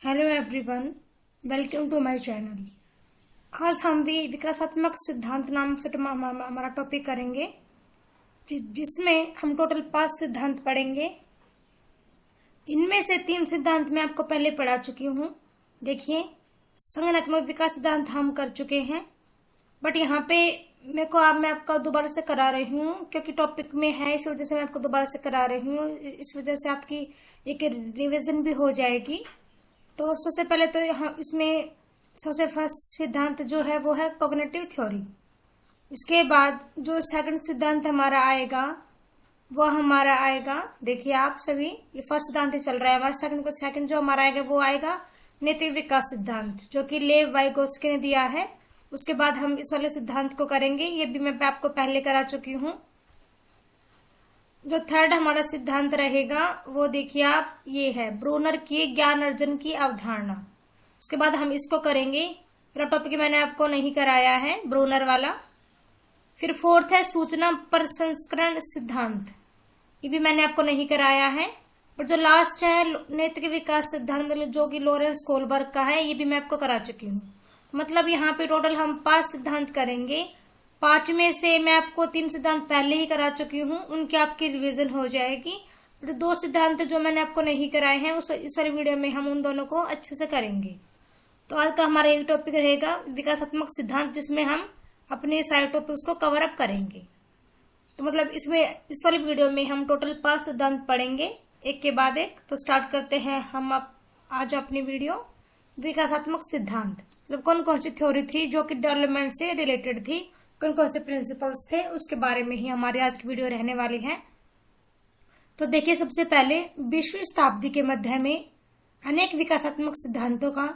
Hello everyone, welcome to my channel. आज हम भी विकासात्मक सिद्धांत नाम से हमारा टॉपिक करेंगे, जिसमें हम टोटल 5 सिद्धांत पढ़ेंगे। इनमें से 3 सिद्धांत मैं आपको पहले पढ़ा चुकी हूँ। देखिए, संगठनात्मक विकास सिद्धांत हम कर चुके हैं, बट यहाँ पे मैं आपका दोबारा से करा रही हूँ क्योंकि टॉपिक में है, इस वजह से मैं आपको दोबारा से करा रही हूँ। इस वजह से आपकी एक रिवीजन भी हो जाएगी। तो सबसे पहले तो यहाँ इसमें सबसे फर्स्ट सिद्धांत जो है वो है कॉग्निटिव थ्योरी। इसके बाद जो सेकंड सिद्धांत हमारा आएगा वो हमारा आएगा, देखिए आप सभी, ये फर्स्ट सिद्धांत ही चल रहा है हमारा। सेकंड जो हमारा आएगा वो आएगा नैतिक विकास सिद्धांत, जो कि लेव वाइगोत्स्की ने दिया है। उसके बाद हम इस वाले सिद्धांत को करेंगे, ये भी मैं आपको पहले करा चुकी हूँ। जो थर्ड हमारा सिद्धांत रहेगा वो देखिए आप, ये है ब्रूनर की ज्ञान अर्जन की अवधारणा। उसके बाद हम इसको करेंगे, मेरा टॉपिक मैंने आपको नहीं कराया है, ब्रूनर वाला। फिर फोर्थ है सूचना प्रसंस्करण सिद्धांत, ये भी मैंने आपको नहीं कराया है। पर जो लास्ट है नैतिक विकास सिद्धांत, मतलब जो कि लॉरेंस कोलबर्ग का है, ये भी मैं आपको करा चुकी हूँ। मतलब यहाँ पे टोटल हम 5 सिद्धांत करेंगे। 5 में से मैं आपको 3 सिद्धांत पहले ही करा चुकी हूँ, उनकी आपकी रिवीजन हो जाएगी। तो 2 सिद्धांत जो मैंने आपको नहीं कराए हैं उस इस वाली वीडियो में हम उन दोनों को अच्छे से करेंगे। तो आज का हमारा एक टॉपिक रहेगा विकासात्मक सिद्धांत, जिसमें हम अपने सारे टॉपिक्स को कवर अप करेंगे। तो मतलब इस वाली वीडियो में हम टोटल 5 सिद्धांत पढ़ेंगे, एक के बाद एक। तो स्टार्ट करते हैं हम आज अपनी वीडियो। विकासात्मक सिद्धांत मतलब कौन कौन सी थ्योरी थी जो कि डेवलपमेंट से रिलेटेड थी, कौन कौन से प्रिंसिपल्स थे, उसके बारे में ही हमारी आज की वीडियो रहने वाली है। तो देखिए, सबसे पहले 20वीं शताब्दी के मध्य में अनेक विकासात्मक सिद्धांतों का,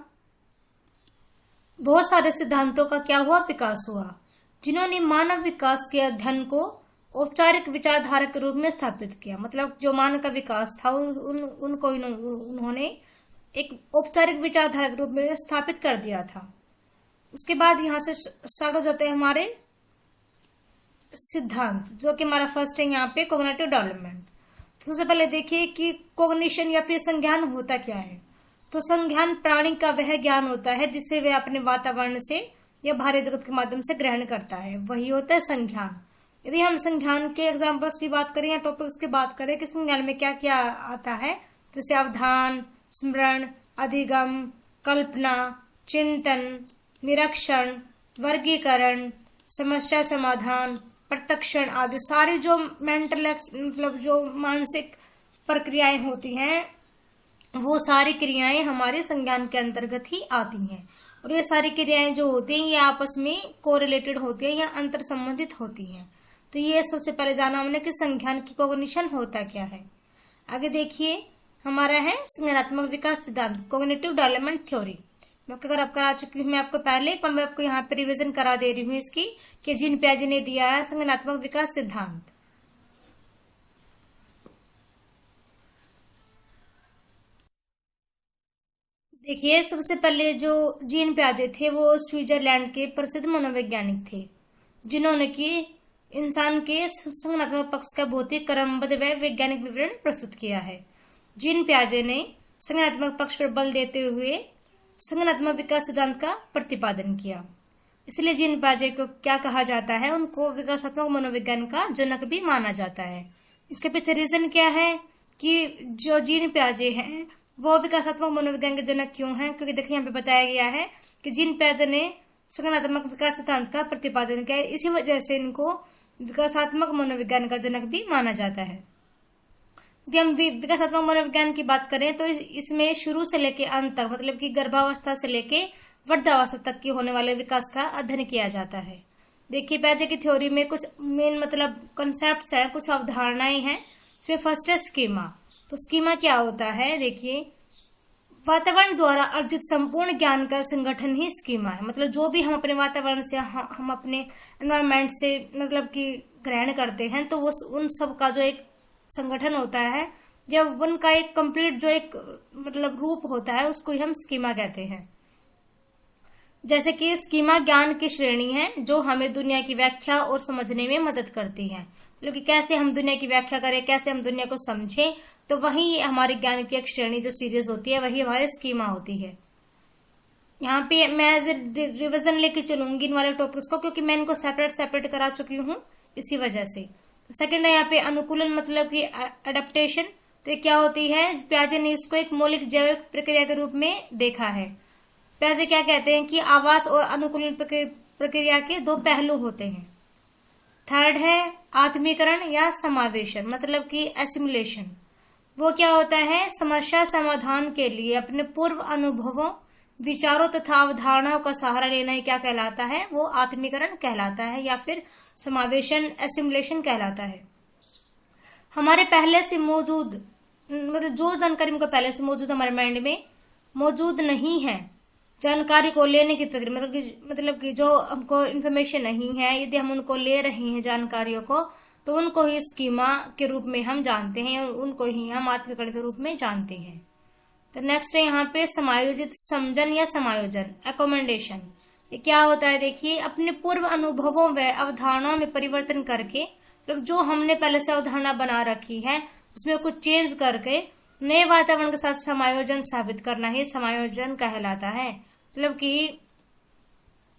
बहुत सारे सिद्धांतों का क्या हुआ, विकास हुआ, जिन्होंने मानव विकास के अध्ययन को औपचारिक विचारधारा के रूप में स्थापित किया। मतलब जो मानव का विकास था उनको उन्होंने एक औपचारिक विचारधारा के रूप में स्थापित कर दिया था। उसके बाद यहाँ से स्टार्ट हो जाते हैं हमारे सिद्धांत, जो कि हमारा फर्स्ट है यहाँ पे कॉग्निटिव डेवलपमेंट। तो सबसे पहले देखिए कि कॉग्निशन या फिर संज्ञान होता क्या है। तो संज्ञान प्राणी का वह ज्ञान होता है जिसे वह अपने वातावरण से या बाहरी जगत के माध्यम से ग्रहण करता है, वही होता है संज्ञान। यदि हम संज्ञान के एग्जाम्पल्स की बात करें या टॉपिक्स की बात करें कि संज्ञान में क्या क्या आता है, जैसे अवधान, स्मरण, अधिगम, कल्पना, चिंतन, निरीक्षण, वर्गीकरण, समस्या समाधान, प्रत्यक्षण आदि सारी जो मेंटल मतलब जो मानसिक प्रक्रियाएं होती हैं, वो सारी क्रियाएं हमारे संज्ञान के अंतर्गत ही आती हैं। और ये सारी क्रियाएं जो होती हैं ये आपस में कोरिलेटेड होती है या अंतर संबंधित होती हैं। तो ये सबसे पहले जाना हमने कि संज्ञान की कॉग्निशन होता क्या है। आगे देखिए, हमारा है संज्ञानात्मक विकास सिद्धांत, कॉग्निटिव डेवलपमेंट थ्योरी। मैं अगर आप करा चुकी हूँ मैं आपको पहले, पर मैं आपको यहाँ पे रिवीजन करा दे रही हूँ इसकी, कि जीन पियाजे ने दिया है संज्ञानात्मक विकास सिद्धांत। देखिए, सबसे पहले जो जीन पियाजे थे वो स्विट्जरलैंड के प्रसिद्ध मनोवैज्ञानिक थे, जिन्होंने की इंसान के संज्ञानात्मक पक्ष का भौतिक, क्रमबद्ध व वैज्ञानिक विवरण प्रस्तुत किया है। जीन पियाजे ने संज्ञानात्मक पक्ष पर बल देते हुए संज्ञानात्मक विकास सिद्धांत का प्रतिपादन किया। इसलिए जीन पियाजे को क्या कहा जाता है, उनको विकासात्मक मनोविज्ञान का जनक भी माना जाता है। इसके पीछे रीजन क्या है कि जो जीन पियाजे हैं वो विकासात्मक मनोविज्ञान के जनक क्यों हैं, क्योंकि देखिए यहाँ पे बताया गया है कि जीन पियाजे ने संज्ञानात्मक विकास सिद्धांत का प्रतिपादन किया है, इसी वजह से इनको विकासात्मक मनोविज्ञान का जनक भी माना जाता है। यदि हम विकासात्मक मनोविज्ञान की बात करें तो इसमें शुरू से लेके अंत तक, मतलब कि गर्भावस्था से लेके वृद्धावस्था तक की होने वाले विकास का अध्ययन किया जाता है। देखिए, पियाजे की थ्योरी में कुछ मेन मतलब कंसेप्ट्स है, कुछ अवधारणाएं हैं। इसमें फर्स्ट है स्कीमा। तो स्कीमा क्या होता है, देखिए, वातावरण द्वारा अर्जित संपूर्ण ज्ञान का संगठन ही स्कीमा है। मतलब जो भी हम अपने वातावरण से, हम अपने एनवायरमेंट से मतलब कि ग्रहण करते हैं, तो वो उन सब का जो एक संगठन होता है, जब उनका एक कंप्लीट जो एक मतलब रूप होता है, उसको ही हम स्कीमा कहते हैं। जैसे कि स्कीमा ज्ञान की श्रेणी है जो हमें दुनिया की व्याख्या और समझने में मदद करती है। मतलब कि कैसे हम दुनिया की व्याख्या करें, कैसे हम दुनिया को समझें, तो वही हमारे ज्ञान की एक श्रेणी जो सीरीज होती है वही हमारी स्कीमा होती है। यहाँ पे मैं एज ए रिविजन लेके चलूंगी इन वाले टॉपिक्स को, क्योंकि मैं इनको सेपरेट सेपरेट करा चुकी हूँ इसी वजह से। तो सेकंड है यहाँ पे अनुकूलन, मतलब कि अडेप्टेशन। तो ये क्या होती है, प्याजे ने इसको एक मौलिक जैविक प्रक्रिया के रूप में देखा है। प्याजे क्या कहते हैं कि आवास और अनुकूलन प्रक्रिया के दो पहलू होते हैं। थर्ड है आत्मीकरण या समावेशन, मतलब कि एसिमुलेशन। वो क्या होता है, समस्या समाधान के लिए अपने पूर्व अनुभवों, विचारों तथा अवधारणाओं का सहारा लेना ही क्या कहलाता है, वो आत्मीकरण कहलाता है या फिर समावेशन, एसिमुलेशन कहलाता है। हमारे पहले से मौजूद, मतलब जो जानकारी हमको पहले से मौजूद हमारे माइंड में मौजूद नहीं है, जानकारी को लेने की प्रक्रिया, मतलब कि जो हमको इन्फॉर्मेशन नहीं है, यदि हम उनको ले रहे हैं जानकारियों को, तो उनको ही स्कीमा के रूप में हम जानते हैं और उनको ही हम आत्मीकरण के रूप में जानते हैं। तो नेक्स्ट है यहाँ पे समायोजित समझन या समायोजन, एकोमेंडेशन। ये क्या होता है, देखिए अपने पूर्व अनुभवों व अवधारणाओं में परिवर्तन करके, मतलब जो हमने पहले से अवधारणा बना रखी है उसमें कुछ चेंज करके नए वातावरण के साथ समायोजन साबित करना ही समायोजन कहलाता है। मतलब कि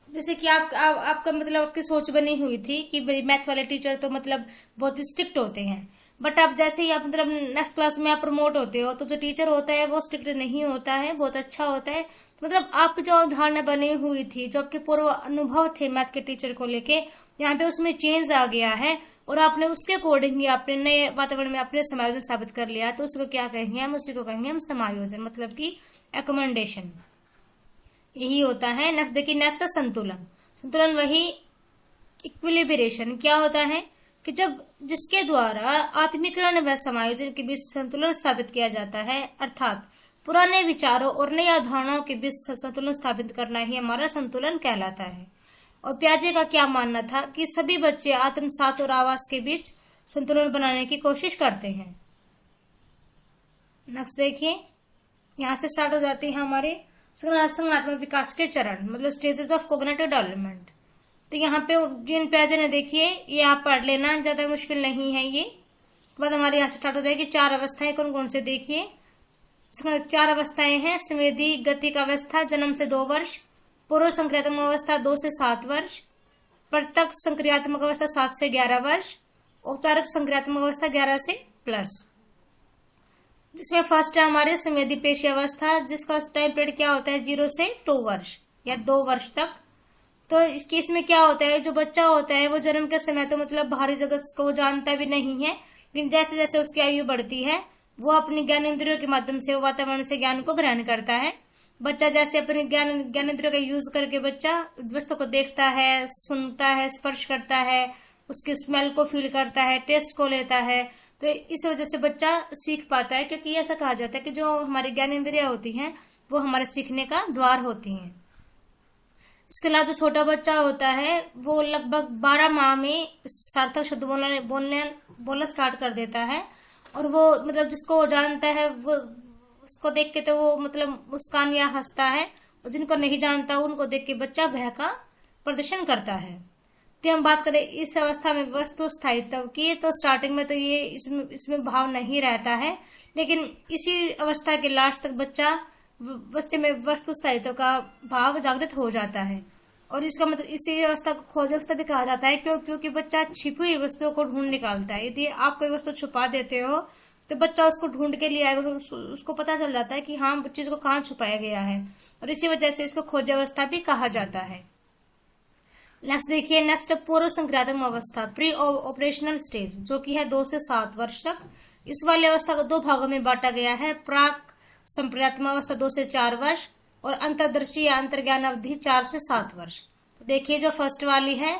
जैसे कि आपका मतलब आपकी सोच बनी हुई थी कि मैथ वाले टीचर तो मतलब बहुत स्ट्रिक्ट होते हैं, बट अब जैसे ही आप मतलब नेक्स्ट क्लास में आप प्रमोट होते हो तो जो टीचर होता है वो स्ट्रिक्ट नहीं होता है, बहुत अच्छा होता है। तो मतलब आपकी जो अवधारणा बनी हुई थी, जो आपके पूर्व अनुभव थे मैथ के टीचर को लेके, यहाँ पे उसमें चेंज आ गया है और आपने उसके अकॉर्डिंग ही अपने नए वातावरण में अपने समायोजन स्थापित कर लिया, तो उसको क्या कहेंगे हम, उसी को कहेंगे हम समायोजन, मतलब कि एकोमेंडेशन। यही होता है। नेक्स्ट देखिए, नेक्स्ट है संतुलन। संतुलन वही इक्विलिब्रेशन, क्या होता है कि जब जिसके द्वारा आत्मीकरण व समायोजन के बीच संतुलन स्थापित किया जाता है, अर्थात पुराने विचारों और नई अवधारणाओं के बीच संतुलन स्थापित करना ही हमारा संतुलन कहलाता है। और प्याजे का क्या मानना था कि सभी बच्चे आत्मसात और आवास के बीच संतुलन बनाने की कोशिश करते हैं। नेक्स्ट देखिए, यहाँ से स्टार्ट हो जाती है हमारे संज्ञानात्मक विकास के चरण, मतलब स्टेजेस ऑफ कोग्निटिव डेवलपमेंट। तो यहाँ पे जीन प्याजे ने देखिए, ये आप पढ़ लेना, ज्यादा मुश्किल नहीं है ये। बाद हमारे यहाँ से स्टार्ट हो जाएगी चार अवस्थाएं, कौन कौन से देखिए। चार अवस्थाएं हैं, संवेदी गतिक अवस्था जन्म से 2 वर्ष, पूर्व संक्रियात्मक अवस्था 2 से 7 वर्ष, प्रत्यक्ष संक्रियात्मक अवस्था 7 से 11 वर्ष, औपचारिक संक्रियात्मक अवस्था 11 से प्लस। जिसमें फर्स्ट है हमारे संवेदी पेशी अवस्था, जिसका टाइम पीरियड क्या होता है 0 से 2 वर्ष या 2 वर्ष तक। तो इसमें क्या होता है, जो बच्चा होता है वो जन्म के समय तो मतलब बाहरी जगत को वो जानता भी नहीं है, लेकिन जैसे जैसे उसकी आयु बढ़ती है वो अपनी ज्ञानेंद्रियों के माध्यम से वातावरण से ज्ञान को ग्रहण करता है। बच्चा जैसे अपने ज्ञानेंद्रियों का यूज करके बच्चा वस्तु को देखता है, सुनता है, स्पर्श करता है, उसकी स्मेल को फील करता है, टेस्ट को लेता है, तो इस वजह से बच्चा सीख पाता है। क्योंकि ऐसा कहा जाता है कि जो हमारी ज्ञानेंद्रियां होती हैं वो हमारे सीखने का द्वार होती हैं। इसके अलावा जो छोटा बच्चा होता है वो लगभग 12 माह में सार्थक शब्द बोलना स्टार्ट कर देता है, और वो मतलब जिसको वो जानता है वो उसको देख के तो वो मतलब मुस्कान या हंसता है, और जिनको नहीं जानता उनको देख के बच्चा भय का प्रदर्शन करता है। तो हम बात करें इस अवस्था में वस्तु स्थायित्व की, तो स्टार्टिंग में तो ये इसमें भाव नहीं रहता है, लेकिन इसी अवस्था के लास्ट तक बच्चे में वस्तु स्थायित्व का भाव जागृत हो जाता है। और इसका मतलब इसी अवस्था को खोज अवस्था भी कहा जाता है, क्योंकि बच्चा छिपी हुई वस्तुओं को ढूंढ निकालता है। यदि आप कोई वस्तु छुपा देते हो तो बच्चा उसको ढूंढ के लिए आएगा, उसको पता चल जाता है कि हाँ चीज को कहाँ छुपाया गया है, और इसी वजह से इसको खोज अवस्था भी कहा जाता है। नेक्स्ट देखिए, नेक्स्ट पूर्व संक्रियात्मक अवस्था, प्री ऑपरेशनल स्टेज, जो कि है 2 से 7 वर्ष तक। इस वाली अवस्था को 2 भागों में बांटा गया है, प्राक संक्रियात्मक अवस्था 2 से 4 वर्ष और अंतर्दर्शी या अंतर्ज्ञान अवधि 4 से 7 वर्ष। तो देखिए जो फर्स्ट वाली है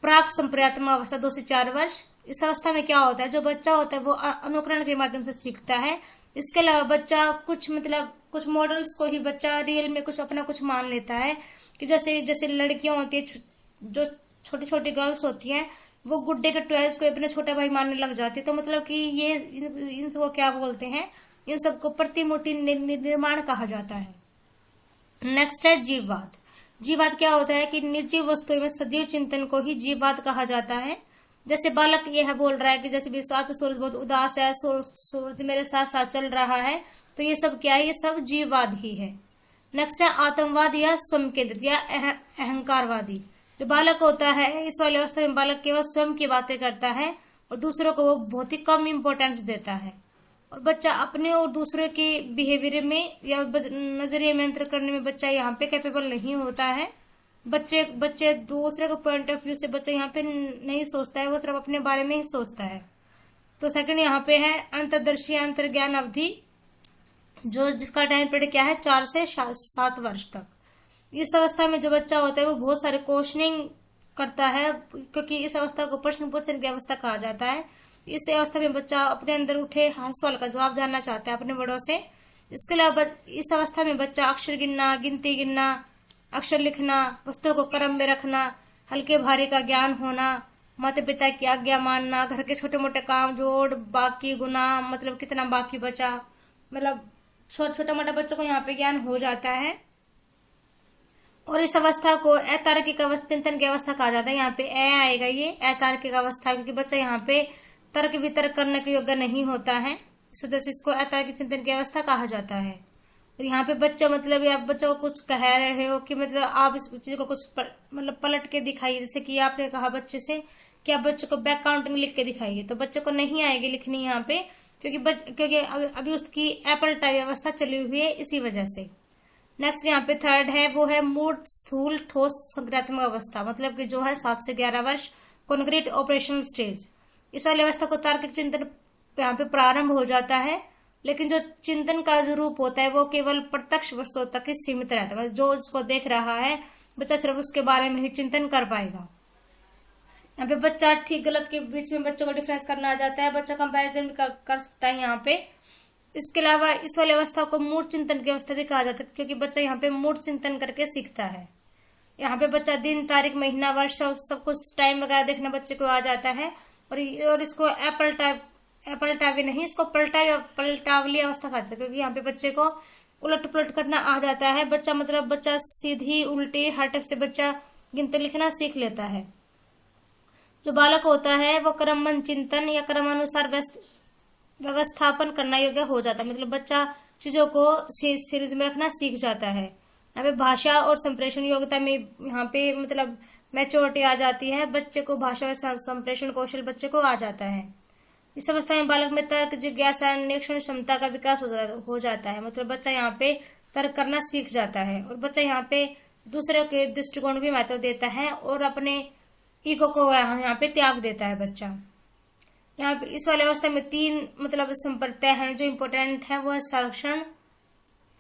प्राक संक्रियात्मक अवस्था 2 से 4 वर्ष, इस अवस्था में क्या होता है, जो बच्चा होता है वो अनुकरण के माध्यम से सीखता है। इसके अलावा बच्चा कुछ मॉडल्स को ही बच्चा रियल में कुछ अपना कुछ मान लेता है, कि जैसे लड़कियां होती है, जो छोटी छोटी गर्ल्स होती हैं, वो गुड्डे के टॉयज को अपने छोटा भाई मानने लग जाती है। तो मतलब कि ये इन सबको क्या बोलते हैं, इन सबको प्रतिमूर्ति निर्माण कहा जाता है। नेक्स्ट है जीववाद। जीववाद क्या होता है कि निर्जीव वस्तुओं में सजीव चिंतन को ही जीववाद कहा जाता है। जैसे बालक यह बोल रहा है कि जैसे विश्वास तो सूरज बहुत उदास है, सूरज मेरे साथ साथ चल रहा है, तो ये सब क्या है, ये सब जीववाद ही है। नेक्स्ट है आतंकवाद या स्वयं केंद्रित या अहंकारवादी। जो बालक होता है इस वाली अवस्था में बालक केवल स्वयं की बातें करता है और दूसरों को वो बहुत ही कम इम्पोर्टेंस देता है, और बच्चा अपने और दूसरों के बिहेवियर में या नजरिए में अंतर करने में बच्चा यहाँ पे कैपेबल नहीं होता है। बच्चे दूसरे के पॉइंट ऑफ व्यू से बच्चा यहाँ पे नहीं सोचता है, वो सिर्फ अपने बारे में ही सोचता है। तो सेकंड यहाँ पे है अंतर्दर्शी अंतर्ज्ञान अवधि, जो जिसका टाइम पीरियड क्या है 4 से 7 वर्ष तक। इस अवस्था में जो बच्चा होता है वो बहुत सारे क्वेश्चनिंग करता है, क्योंकि इस अवस्था को प्रश्न पूछने की अवस्था कहा जाता है। इस अवस्था में बच्चा अपने अंदर उठे हर सवाल का जवाब जानना चाहता है अपने बड़ों से। इसके अलावा इस अवस्था में बच्चा अक्षर गिनना, गिनती गिनना, अक्षर लिखना, वस्तुओं को क्रम में रखना, हल्के भारी का ज्ञान होना, माता पिता की आज्ञा मानना, घर के छोटे मोटे काम, जोड़ बाकी गुना, मतलब कितना बाकी बचा, मतलब छोटा मोटा बच्चों को यहाँ पे ज्ञान हो जाता है। और इस अवस्था को अतार्किक चिंतन की अवस्था कहा जाता है। यहाँ पे आएगा ये अतार्किक अवस्था, क्योंकि बच्चा यहाँ पे तर्क वितर्क करने के योग्य नहीं होता है, इस वजह से इसको अतार्किक चिंतन की अवस्था कहा जाता है। और यहाँ पे बच्चा मतलब आप बच्चों को कुछ कह रहे हो कि मतलब आप इस चीज को कुछ मतलब पलट के दिखाइए, जैसे कि आपने कहा बच्चे से कि आप बच्चे को बैक काउंटिंग लिख के दिखाइए, तो बच्चे को नहीं आएगी लिखनी यहाँ पे, क्योंकि अभी उसकी एपल टाइप अवस्था चली हुई है, इसी वजह से। नेक्स्ट यहाँ पे थर्ड है वो है मूर्त स्थूल ठोस संक्रियात्मक अवस्था, मतलब कि जो है 7 से 11 वर्ष, कॉन्क्रीट ऑपरेशनल स्टेज। इस वाली अवस्था को तार्किक चिंतन यहाँ पे प्रारंभ हो जाता है, लेकिन जो चिंतन का जो रूप होता है वो केवल प्रत्यक्ष वस्तुओं तक ही सीमित रहता है, मतलब जो उसको देख रहा है बच्चा सिर्फ उसके बारे में ही चिंतन कर पाएगा। यहाँ पे बच्चा ठीक गलत के बीच में बच्चों को डिफरेंस करना आ जाता है, बच्चा कंपैरिजन भी कर सकता है यहाँ पे। इसके अलावा इस वाली अवस्था को मूर्त चिंतन की अवस्था भी कहा जाता है, क्योंकि बच्चा यहाँ पे मूर्त चिंतन करके सीखता है। यहाँ पे बच्चा दिन तारीख महीना वर्ष सब कुछ टाइम वगैरह देखना बच्चे को आ जाता है, और इसको एपल टावी नहीं, इसको पलटावली अवस्था कहते हैं, क्योंकि यहाँ पे बच्चे को उलट पुलट करना आ जाता है। बच्चा सीधी उल्टी हर टाइप से बच्चा गिनती लिखना सीख लेता है। जो बालक होता है वो क्रमबद्ध चिंतन या क्रमानुसार व्यवस्थापन करना योग्य हो जाता है, मतलब बच्चा चीजों को सीरीज में रखना सीख जाता है। यहाँ पे भाषा और संप्रेषण योग्यता में यहाँ पे मतलब मैच्योरिटी आ जाती है, बच्चे को भाषा और संप्रेषण कौशल बच्चे को आ जाता है। इस अवस्था में बालक में तर्क जिज्ञासा निरीक्षण क्षमता का विकास हो जाता है, मतलब बच्चा यहाँ पे तर्क करना सीख जाता है, और बच्चा यहाँ पे दूसरे के दृष्टिकोण भी महत्व देता है और अपने ईगो को यहाँ पे त्याग देता है बच्चा। यहाँ पे इस वाली अवस्था में 3 मतलब संप्रत्यय हैं जो इम्पोर्टेंट है, वो है संरक्षण,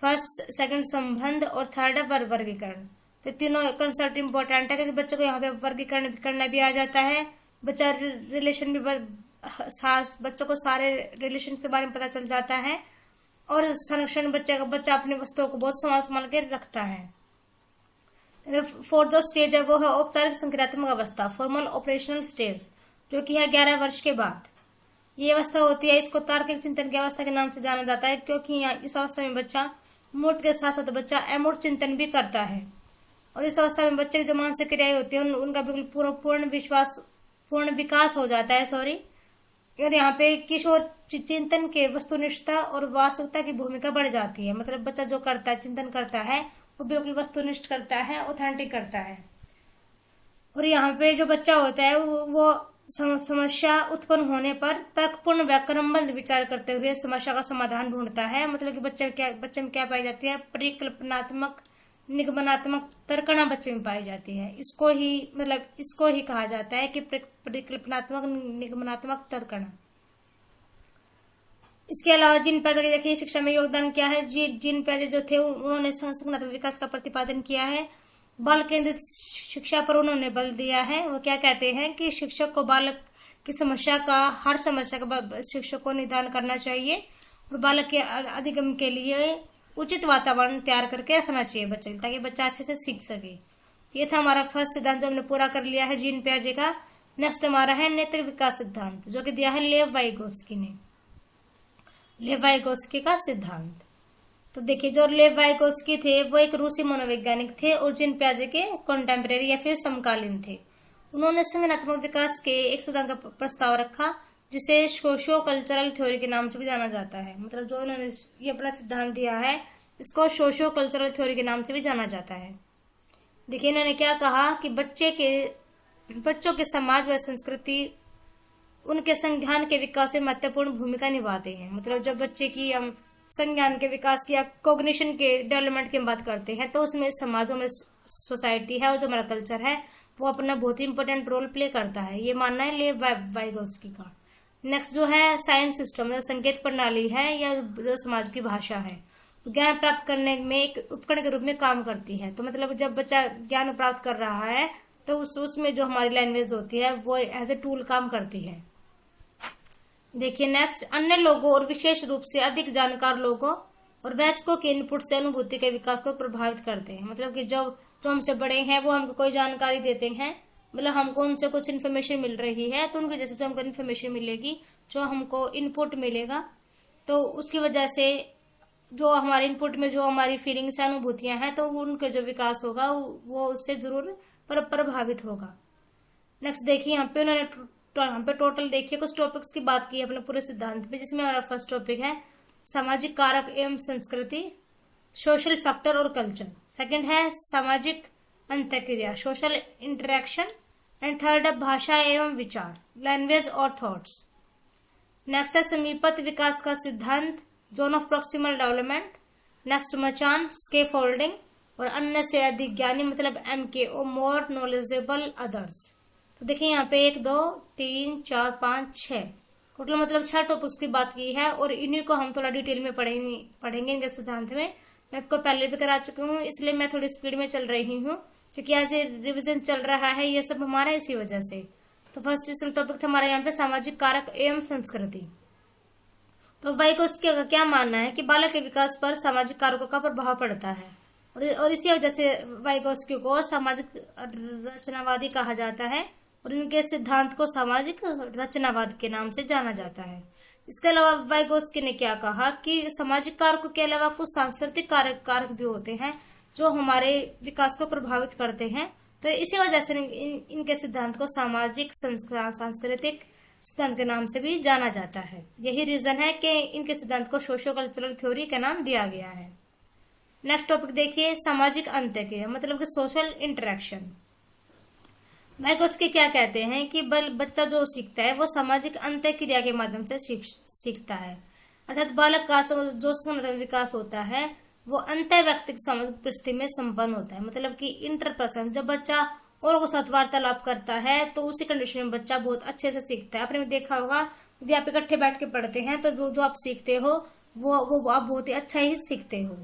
फर्स्ट सेकंड संबंध और थर्ड है वर्गीकरण। तो तीनों कंसेप्ट इम्पोर्टेंट है, क्योंकि बच्चों को यहाँ पे वर्गीकरण करना भी आ जाता है, बच्चा रिलेशन भी बच्चों को सारे रिलेशन के बारे में पता चल जाता है, और संरक्षण बच्चा अपनी वस्तुओं को बहुत संभाल के रखता है। फोर्थ जो स्टेज है वो है औपचारिक संक्रियात्मक अवस्था, फॉर्मल ऑपरेशनल स्टेज, जो कि है 11 वर्ष के बाद। ये अवस्था होती है, इसको तार्किक चिंतन की अवस्था के नाम से जाना जाता है, क्योंकि यहाँ इस अवस्था में बच्चा मूर्त के साथ साथ बच्चा अमूर्त चिंतन भी करता है, और इस अवस्था में बच्चे की जो मानसिक क्रियाएं होती है उनका बिल्कुल पूर्ण विकास हो जाता है। और यहाँ पे किशोर चिंतन के वस्तुनिष्ठता और वास्तविकता की भूमिका बढ़ जाती है, मतलब बच्चा जो करता है चिंतन करता है वो बिल्कुल वस्तुनिष्ठ करता है, ऑथेंटिक करता है। और यहाँ पे जो बच्चा होता है वो समस्या उत्पन्न होने पर तर्कपूर्ण व्याकरणबद्ध विचार करते हुए समस्या का समाधान ढूंढता है, मतलब कि बच्चे में क्या पाई जाती है, परिकल्पनात्मक निगमनात्मक तर्कणा बच्चे में पाई जाती है। इसको ही कहा जाता है कि परिकल्पनात्मक निगमनात्मक तर्कणा। इसके अलावा जीन पैदा के देखिए शिक्षा में योगदान क्या है। जीन पैदा जो थे उन्होंने संज्ञानात्मक विकास का प्रतिपादन किया है, बाल केंद्रित शिक्षा पर उन्होंने बल दिया है। वो क्या कहते हैं कि शिक्षक को बालक की हर समस्या का शिक्षक को निदान करना चाहिए, और बालक के अधिगम के लिए उचित वातावरण तैयार करके रखना चाहिए बच्चे, ताकि बच्चा अच्छे से सीख सके। ये था हमारा फर्स्ट सिद्धांत जो हमने पूरा कर लिया है जीन पियाजे का। नेक्स्ट हमारा है नैतिक विकास सिद्धांत, जो कि दिया है लेव वाइगोत्स्की ने, लेव वाइगोत्स्की का सिद्धांत। तो देखिए जो लेव वाइगोत्स्की थे वो एक रूसी मनोवैज्ञानिक थे और जीन पियाजे के कॉन्टेम्परेरी या फिर समकालीन थे। उन्होंने संज्ञानात्मक विकास के एक सिद्धांत का प्रस्ताव रखा जिसे सोशियो कल्चरल थ्योरी के नाम से भी जाना जाता है। मतलब जो इन्होंने ये अपना सिद्धांत दिया है इसको सोशियो कल्चरल थ्योरी के नाम से भी जाना जाता है। देखिए इन्होंने क्या कहा कि बच्चों के समाज व संस्कृति उनके संज्ञान के विकास में महत्वपूर्ण भूमिका निभाते हैं। मतलब जब बच्चे की हम संज्ञान के विकास की या कॉग्निशन के डेवलपमेंट की बात करते हैं तो उसमें समाजों में सोसाइटी है और जो हमारा कल्चर है वो अपना बहुत ही इंपॉर्टेंट रोल प्ले करता है, ये मानना है ले वाइगोत्स्की का। नेक्स्ट जो है साइंस सिस्टम, जो संकेत प्रणाली है या जो समाज की भाषा है, ज्ञान प्राप्त करने में एक उपकरण के रूप में काम करती है। तो मतलब जब बच्चा ज्ञान प्राप्त कर रहा है तो उसमें जो हमारी लैंग्वेज होती है वो एज ए टूल काम करती है। देखिए नेक्स्ट, अन्य लोगों और विशेष रूप से अधिक जानकार लोगों और वयस्कों के इनपुट से अनुभूति के विकास को प्रभावित करते हैं। मतलब कि जो हमसे बड़े हैं वो हमको कोई जानकारी देते हैं, मतलब हमको उनसे कुछ इन्फॉर्मेशन मिल रही है तो उनकी जैसे जो हमको इन्फॉर्मेशन मिलेगी, जो हमको इनपुट मिलेगा, तो उसकी वजह से जो हमारे इनपुट में जो हमारी फीलिंग्स अनुभूतियां हैं तो उनका जो विकास होगा वो उससे जरूर प्रभावित होगा। नेक्स्ट देखिए यहाँ पे उन्होंने टोटल देखिए कुछ टॉपिक्स की बात की है अपने पूरे सिद्धांत पे, जिसमें हमारा फर्स्ट टॉपिक है सामाजिक कारक एवं संस्कृति, सोशल फैक्टर और कल्चर। सेकंड है सामाजिक अंतःक्रिया, सोशल इंटरेक्शन, एंड थर्ड है भाषा एवं विचार, लैंग्वेज और थॉट्स। नेक्स्ट है समीपत विकास का सिद्धांत, zone of proximal development. Next मचान, स्केफोल्डिंग और अन्य से अधिक ज्ञानी, मतलब MKO, मोर नॉलेजेबल अदर्स। तो देखिए यहाँ पे 1 2 3 4 5 6 टोटल मतलब 6 टॉपिक्स की बात की है और इन्हीं को हम थोड़ा डिटेल में पढ़ेंगे इनके सिद्धांत में। मैं आपको पहले भी करा चुकी हूँ इसलिए मैं थोड़ी स्पीड में चल रही हूँ क्योंकि आज रिविजन चल रहा है, ये सब हमारा इसी वजह से। तो फर्स्ट टॉपिक था हमारा यहाँ पे सामाजिक कारक एवं संस्कृति। तो वाइगोत्स्की का क्या मानना है कि बालक के विकास पर सामाजिक कारकों का प्रभाव पड़ता है और इसी वजह से वाइगोत्स्की को सामाजिक रचनावादी कहा जाता है और इनके सिद्धांत को सामाजिक रचनावाद के नाम से जाना जाता है। इसके अलावा वाइगोत्स्की ने क्या कहा कि सामाजिक कारकों के अलावा कुछ सांस्कृतिक कारक भी होते हैं जो हमारे विकास को प्रभावित करते हैं। तो इसी वजह से इनके सिद्धांत को सामाजिक सांस्कृतिक सिद्धांत के नाम से भी जाना जाता है। यही रीजन है कि इनके सिद्धांत को सोशियो कल्चरल थ्योरी का नाम दिया गया है। नेक्स्ट टॉपिक देखिए सामाजिक अंतःक्रिया, मतलब कि सोशल इंटरेक्शन। वाइगोत्स्की क्या कहते हैं कि बच्चा जो सीखता है वो सामाजिक अंतःक्रिया के माध्यम से सीखता है, अर्थात बालक का जो विकास होता है वो अंतः व्यक्तिक सामाजिक परिस्थिति में संपन्न होता है। मतलब कि इंटरपर्सन, जब बच्चा और को साथ वार्तालाप करता है तो उसी कंडीशन में बच्चा बहुत अच्छे से सीखता है। आपने भी देखा होगा यदि आप इकट्ठे बैठ के पढ़ते हैं तो जो आप सीखते हो वो आप बहुत ही अच्छा ही सीखते हो।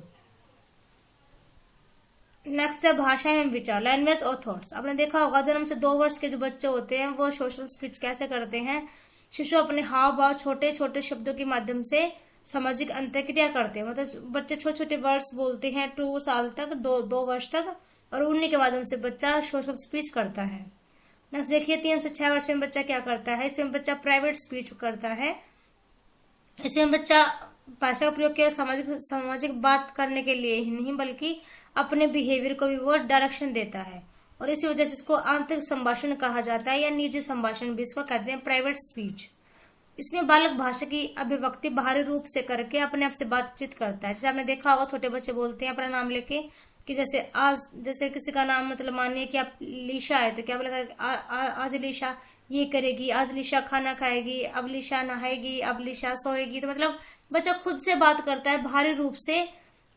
नेक्स्ट है भाषा एवं विचार, लैंग्वेज और थॉट्स। आपने देखा होगा जन्म से 2 वर्ष के जो बच्चे होते हैं वो सोशल स्पीच कैसे करते हैं। शिशु अपने हाव भाव छोटे छोटे शब्दों के माध्यम से सामाजिक अंतःक्रिया करते हैं। मतलब बच्चे छोटे छोटे वर्ड्स बोलते हैं 2 साल तक, 2 वर्ष तक, और उन्हीं के माध्यम से बच्चा सोशल स्पीच करता है। नेक्स्ट देखिए 3 से 6 वर्ष में बच्चा क्या करता है। इसमें बच्चा प्राइवेट स्पीच करता है। इसमें बच्चा भाषा का प्रयोग केवल सामाजिक बात करने के लिए ही नहीं बल्कि अपने बिहेवियर को भी वो डायरेक्शन देता है और इसी वजह से इसको आंतरिक संभाषण कहा जाता है या निजी संभाषण भी इसको कहते हैं, प्राइवेट स्पीच। इसमें बालक भाषा की अभिव्यक्ति बाहरी रूप से करके अपने आप से बातचीत करता है। जैसे आपने देखा होगा छोटे बच्चे बोलते हैं अपना नाम लेके कि जैसे किसी का नाम मतलब मानिए कि आप लीशा है तो क्या बोलेगा, आज लीशा ये करेगी, आज लीशा खाना खाएगी, अब लीशा नहाएगी, अब लीशा सोएगी। तो मतलब बच्चा खुद से बात करता है, बाहरी रूप से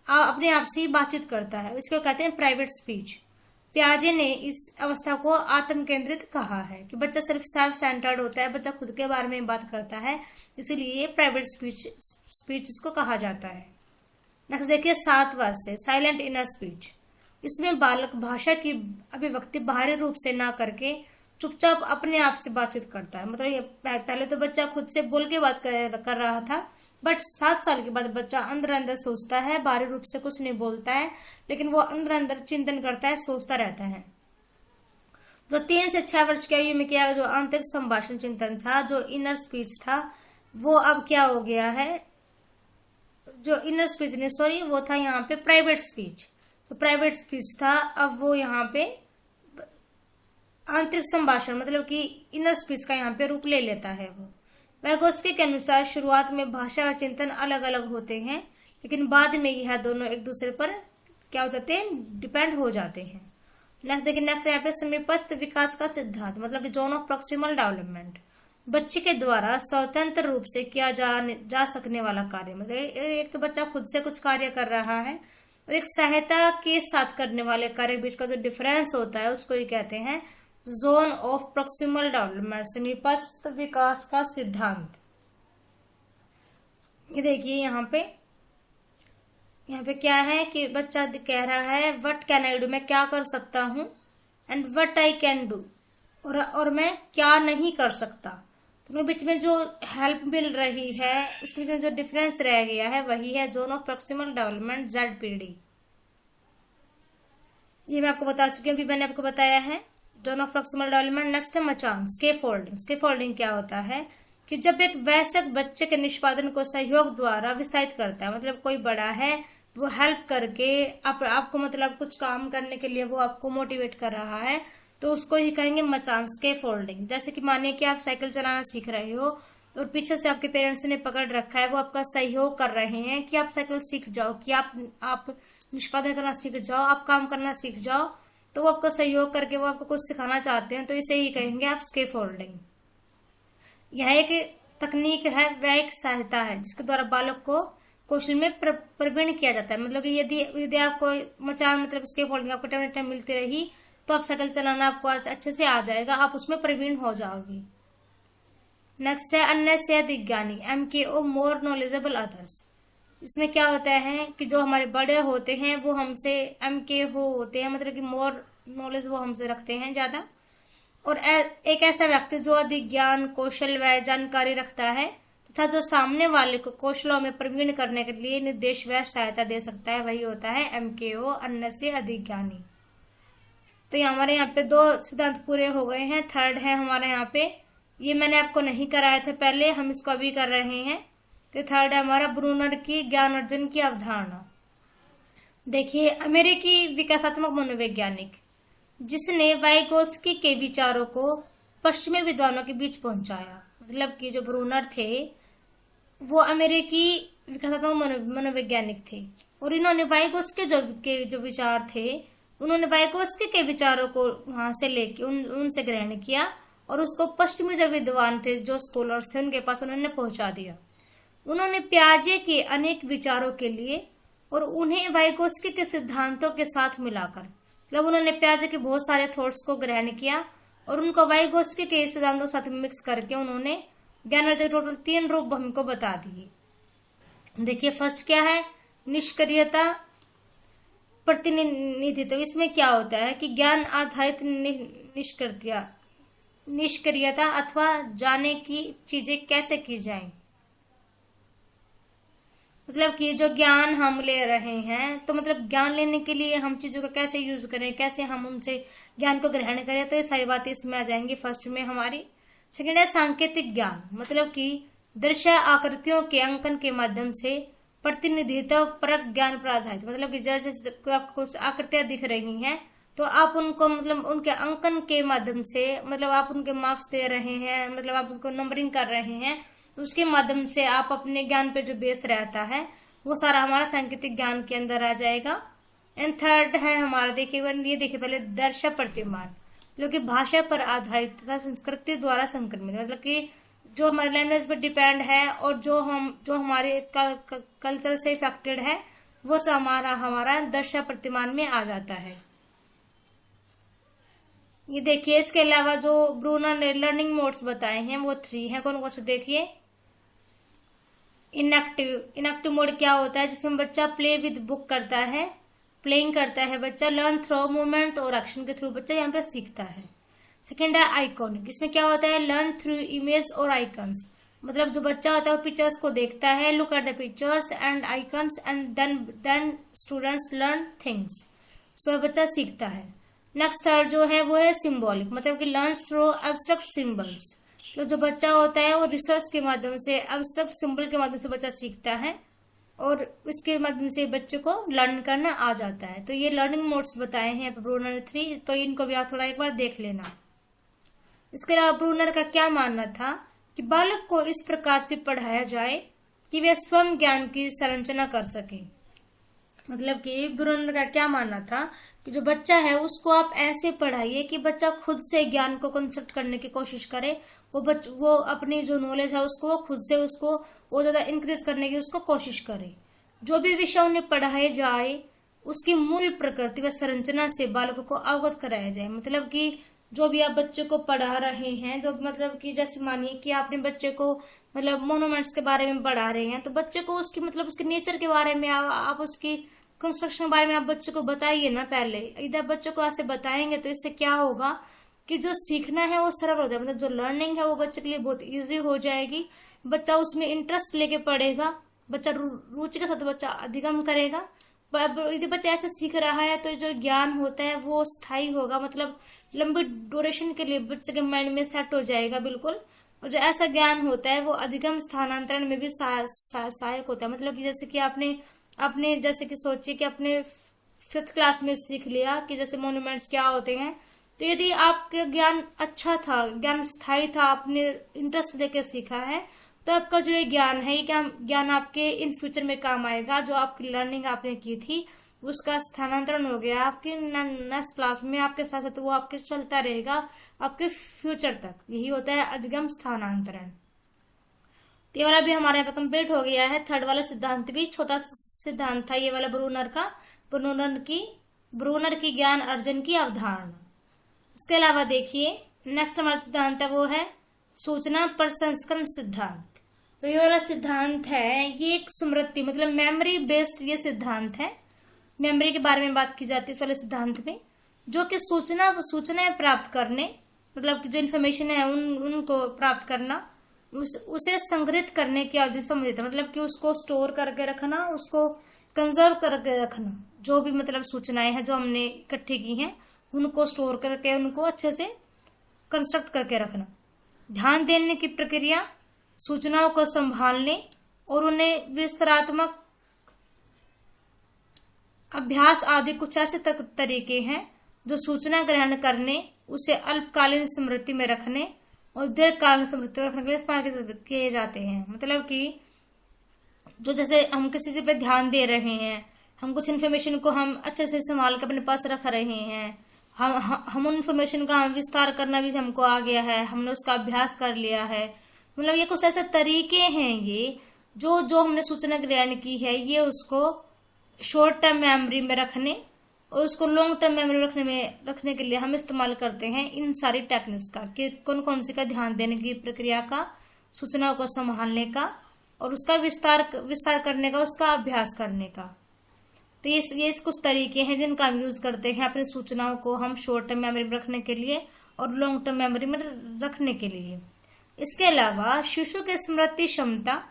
अपने आप से ही बातचीत करता है। इसको कहते हैं प्राइवेट स्पीच। पियाजे ने इस अवस्था को आत्म केंद्रित कहा है कि बच्चा सिर्फ सेल्फ सेंटर्ड होता है, बच्चा खुद के बारे में बात करता है, इसीलिए प्राइवेट स्पीच इसको कहा जाता है। नेक्स्ट देखिए 7 वर्ष से साइलेंट इनर स्पीच। इसमें बालक भाषा की अभिव्यक्ति बाहरी रूप से ना करके चुपचाप अपने आप से बातचीत करता है। मतलब पहले तो बच्चा खुद से बोल के बात कर रहा था, बट 7 साल के बाद बच्चा अंदर अंदर सोचता है, बाहरी रूप से कुछ नहीं बोलता है, लेकिन वो अंदर अंदर चिंतन करता है, सोचता रहता है। जो 3 से 6 वर्ष की आयु में किया जो आंतरिक संभाषण चिंतन था, जो इनर स्पीच था, वो अब क्या हो गया है, जो इनर स्पीच नहीं सॉरी वो था यहाँ पे प्राइवेट स्पीच। तो प्राइवेट स्पीच था, अब वो यहाँ पे आंतरिक संभाषण मतलब कि इनर स्पीच का यहाँ पे रूप ले लेता है वो। वैगोत्स्की के अनुसार शुरुआत में भाषा और चिंतन अलग अलग होते हैं, लेकिन बाद में यह दोनों एक दूसरे पर क्या हो जाते हैं, डिपेंड हो जाते हैं। नेक्स्ट देखिए, नेक्स्ट यहाँ पे समीपस्थ विकास का सिद्धांत मतलब कि जोन ऑफ प्रॉक्सिमल डेवलपमेंट, बच्चे के द्वारा स्वतंत्र रूप से किया जा सकने वाला कार्य। मतलब एक तो बच्चा खुद से कुछ कार्य कर रहा है और एक सहायता के साथ करने वाले कार्य बीच का जो डिफरेंस होता है उसको ये कहते हैं जोन ऑफ प्रॉक्सिमल डेवलपमेंट, समीपस्थ विकास का सिद्धांत। ये देखिए यहाँ पे क्या है कि बच्चा कह रहा है व्हाट कैन आई डू, मैं क्या कर सकता हूँ, and what I can do, और मैं क्या नहीं कर सकता। तो बीच में जो हेल्प मिल रही है उसके बीच में जो डिफरेंस रह गया है वही है zone of proximal development, ZPD। ये मैं आपको बता चुकी हूँ, अभी मैंने आपको बताया है zone of proximal development. Next है मचान, स्केफोल्डिंग। स्केफोल्डिंग क्या होता है कि जब एक वयस्क बच्चे के निष्पादन को सहयोग द्वारा विस्तारित करता है, मतलब कोई बड़ा है वो हेल्प करके आपको मतलब कुछ काम करने के लिए वो आपको मोटिवेट कर रहा है, तो उसको ही कहेंगे मचान, स्केफोल्डिंग। जैसे कि मानिए कि आप साइकिल चलाना सीख रहे हो और पीछे से आपके पेरेंट्स ने पकड़ रखा है, वो आपका सहयोग कर रहे हैं कि आप साइकिल सीख जाओ, कि आप निष्पादन करना सीख जाओ, आप काम करना सीख जाओ, तो वो आपका सहयोग करके वो आपको कुछ सिखाना चाहते हैं, तो इसे ही कहेंगे आप स्केफोल्डिंग। यह एक तकनीक है, वह एक सहायता है जिसके द्वारा बालक को कौशल में प्रवीण किया जाता है। मतलब कि यदि आपको मचान मतलब स्केफोल्डिंग आपको टाइम मिलती रही तो आप साइकिल चलाना आपको अच्छे से आ जाएगा, आप उसमें प्रवीण हो जाओगे। नेक्स्ट है अन्य से अधिक ज्ञानी, MKO, मोर नॉलेजेबल अदर्स। इसमें क्या होता है कि जो हमारे बड़े होते हैं वो हमसे MKO होते हैं, मतलब कि मोर नॉलेज वो हमसे रखते हैं ज्यादा, और एक ऐसा व्यक्ति जो अधिक ज्ञान, कौशल व जानकारी रखता है तथा जो सामने वाले को कौशलों में प्रवीण करने के लिए निर्देश व सहायता दे सकता है, वही होता है MKO, अन्य से अधिक ज्ञानी। तो हमारे यहाँ पे 2 सिद्धांत पूरे हो गए हैं। थर्ड है हमारे यहाँ पे, ये मैंने आपको नहीं कराया था पहले, हम इसको अभी कर रहे हैं। तो थर्ड है हमारा ब्रूनर की ज्ञान अर्जन की अवधारणा। देखिए, अमेरिकी विकासात्मक मनोवैज्ञानिक जिसने वाइगोत्स्की के विचारों को पश्चिमी विद्वानों के बीच पहुंचाया, मतलब कि जो ब्रूनर थे वो अमेरिकी विकासात्मक मनोवैज्ञानिक थे, और इन्होंने वाइगोत्स्की के जो विचार थे उन्होंने वाइगोत्स्की के विचारों को वहां से लेके उनसे ग्रहण किया और उसको पश्चिमी जो विद्वान थे, जो स्कॉलर्स थे, उनके पास उन्होंने पहुंचा दिया। उन्होंने पियाजे के अनेक विचारों के लिए और उन्हें वाइगोत्स्की के सिद्धांतों के साथ मिलाकर, मतलब उन्होंने पियाजे के बहुत सारे थॉट्स को ग्रहण किया और उनको वाइगोत्स्की के सिद्धांतों के साथ मिक्स करके उन्होंने ज्ञानार्जन टोटल 3 रूप हमको बता दिए। देखिए, फर्स्ट क्या है, निष्क्रियता प्रतिनिधित्व। इसमें क्या होता है कि ज्ञान आधारित निष्क्रियता अथवा जाने की चीजें कैसे की जाएं, मतलब कि जो ज्ञान हम ले रहे हैं, तो मतलब ज्ञान लेने के लिए हम चीजों का कैसे यूज करें, कैसे हम उनसे ज्ञान को ग्रहण करें, तो ये सारी बातें इसमें आ जाएंगी फर्स्ट में हमारी। सेकेंड है सांकेतिक ज्ञान, मतलब कि दृश्य आकृतियों के अंकन के माध्यम से प्रतिनिधित्व परक ज्ञान पर आधारित, मतलब कि जैसे आपको कुछ आकृतियां दिख रही हैं तो आप उनको मतलब उनके अंकन के माध्यम से, मतलब आप उनके मार्क्स दे रहे हैं, मतलब आप उनको नंबरिंग कर रहे हैं, उसके माध्यम से आप अपने ज्ञान पे जो बेस रहता है वो सारा हमारा सांकेतिक ज्ञान के अंदर आ जाएगा। एंड थर्ड है हमारा, ये देखिए पहले दर्श प्रतिमान, जो कि भाषा पर आधारित तथा संस्कृति द्वारा संक्रमित, मतलब कि जो हमारे लैंग्वेज पर डिपेंड है और जो हमारे कल्चर से इफेक्टेड है वो हमारा दर्शा प्रतिमान में आ जाता है। ये देखिए, इसके अलावा जो ब्रूनर ने लर्निंग मोड्स बताए हैं वो 3 हैं। कौन कौन से देखिए, इनएक्टिव मोड क्या होता है, जिसमें बच्चा प्ले विद बुक करता है, प्लेइंग करता है बच्चा, लर्न थ्रू मूवमेंट और एक्शन के थ्रू बच्चा यहाँ पे सीखता है। सेकेंड है आइकॉनिक, इसमें क्या होता है, लर्न थ्रू इमेज और आइकन्स, मतलब जो बच्चा होता है वो पिक्चर्स को देखता है, look at the pictures and icons and then students learn things, so बच्चा सीखता है। नेक्स्ट थर्ड जो है वो है सिंबॉलिक, मतलब कि लर्न थ्रू एब्स्ट्रैक्ट सिंबल्स, तो जो बच्चा होता है वो रिसर्च के माध्यम से एब्स्ट्रैक्ट सिंबल के माध्यम से बच्चा सीखता है और इसके माध्यम से बच्चे को लर्न करना आ जाता है। तो ये लर्निंग मोड्स बताए हैं ब्रूनर ने 3, तो इनको भी आप थोड़ा एक बार देख लेना। इसके अलावा ब्रूनर का क्या मानना था कि बालक को इस प्रकार से पढ़ाया जाए कि वे स्वयं ज्ञान की संरचना कर सके। मतलब कि ब्रूनर का क्या मानना था कि जो बच्चा है उसको आप ऐसे पढ़ाइए कि बच्चा खुद से ज्ञान को कंसेप्ट करने की कोशिश करे, वो अपनी जो नॉलेज है उसको वो खुद से उसको वो ज्यादा इंक्रीज करने की उसको कोशिश करे। जो भी विषय उन्हें पढ़ाए जाए उसकी मूल प्रकृति व संरचना से बालकों को अवगत कराया जाए। मतलब कि जो भी आप बच्चे को पढ़ा रहे हैं, जो मतलब कि जैसे मानिए कि आपने बच्चे को मतलब मोनूमेंट्स के बारे में पढ़ा रहे हैं, तो बच्चे को उसकी मतलब उसके नेचर के बारे में आप उसकी कंस्ट्रक्शन के बारे में आप बच्चे को बताइए ना। पहले इधर बच्चे को ऐसे बताएंगे तो इससे क्या होगा कि जो सीखना है वो सरल हो जाएगा, मतलब जो लर्निंग है वो बच्चे के लिए बहुत ईजी हो जाएगी। बच्चा उसमें इंटरेस्ट लेके पढ़ेगा, बच्चा रुचि के साथ बच्चा अधिगम करेगा। यदि बच्चा ऐसे सीख रहा है तो जो ज्ञान होता है वो स्थायी होगा, मतलब लंबी ड्यूरेशन के लिए बच्चे के माइंड में सेट हो जाएगा बिल्कुल। और जो ऐसा ज्ञान होता है वो अधिगम स्थानांतरण में भी सहायक होता है। मतलब कि जैसे कि आपने जैसे कि सोचिए कि आपने 5th क्लास में सीख लिया कि जैसे मोन्यूमेंट्स क्या होते हैं, तो यदि आपका ज्ञान अच्छा था, ज्ञान स्थायी था, आपने इंटरेस्ट लेके सीखा है, तो आपका जो ये ज्ञान है ये ज्ञान आपके इन फ्यूचर में काम आएगा। जो आपकी लर्निंग आपने की थी उसका स्थानांतरण हो गया आपके नेक्स्ट क्लास में, आपके साथ साथ वो आपके चलता रहेगा आपके फ्यूचर तक। यही होता है अधिगम स्थानांतरण। तो ये वाला भी हमारे यहाँ पे कंप्लीट हो गया है। 3rd वाला सिद्धांत भी छोटा सिद्धांत था ये वाला ब्रूनर की ज्ञान अर्जन की अवधारणा। इसके अलावा देखिए नेक्स्ट हमारा सिद्धांत है वो है सूचना प्रसंस्करण सिद्धांत। तो ये वाला सिद्धांत है ये एक स्मृति मतलब मेमोरी बेस्ड ये सिद्धांत है। मेमोरी के बारे में बात की जाती है इस वाले सिद्धांत में, जो कि सूचनाएं प्राप्त करने मतलब कि जो इन्फॉर्मेशन है उनको प्राप्त करना, उसे संग्रहित करने की अवधि संबंधित है। मतलब कि उसको स्टोर करके रखना, उसको कंजर्व करके रखना। जो भी मतलब सूचनाएं हैं जो हमने इकट्ठी की हैं उनको स्टोर करके उनको अच्छे से कंस्ट्रक्ट करके रखना। ध्यान देने की प्रक्रिया, सूचनाओं को संभालने और उन्हें विस्तरात्मक अभ्यास आदि कुछ ऐसे तरीके हैं जो सूचना ग्रहण करने, उसे अल्पकालीन स्मृति में रखने और दीर्घकालीन स्मृति में रखने के लिए इस्तेमाल किए जाते हैं। मतलब कि जो जैसे हम किसी चीज पे ध्यान दे रहे हैं, हम कुछ इन्फॉर्मेशन को हम अच्छे से संभाल कर अपने पास रख रहे हैं, हम उन इन्फॉर्मेशन का विस्तार करना भी हमको आ गया है, हमने उसका अभ्यास कर लिया है। मतलब ये कुछ ऐसे तरीके हैं ये जो हमने सूचना ग्रहण की है ये उसको शॉर्ट टर्म मेमोरी में रखने और उसको लॉन्ग टर्म मेमोरी रखने के लिए हम इस्तेमाल करते हैं इन सारी टेक्निक्स का कि कौन कौन सी का ध्यान देने की प्रक्रिया का, सूचनाओं को संभालने का और उसका विस्तार करने का, उसका अभ्यास करने का। तो ये कुछ तरीके हैं जिनका हम यूज करते हैं अपनी सूचनाओं को हम शॉर्ट टर्म मेमोरी में रखने के लिए और लॉन्ग टर्म मेमोरी में रखने के लिए। इसके अलावा शिशु की स्मृति क्षमता,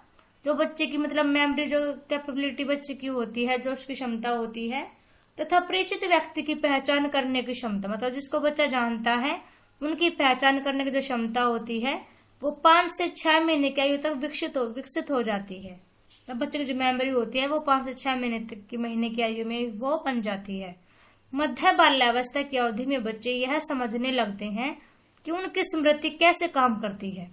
जो बच्चे की मतलब मेमोरी जो कैपेबिलिटी बच्चे की होती है, जो उसकी क्षमता होती है, तथा परिचित व्यक्ति की पहचान करने की क्षमता, मतलब जिसको बच्चा जानता है उनकी पहचान करने की जो क्षमता होती है वो 5 से 6 महीने की आयु तक विकसित हो जाती है। तब बच्चे की जो मेमोरी होती है वो 5 से 6 महीने की आयु में वो बन जाती है। मध्य बाल्यावस्था की अवधि में बच्चे यह समझने लगते हैं कि उनकी स्मृति कैसे काम करती है।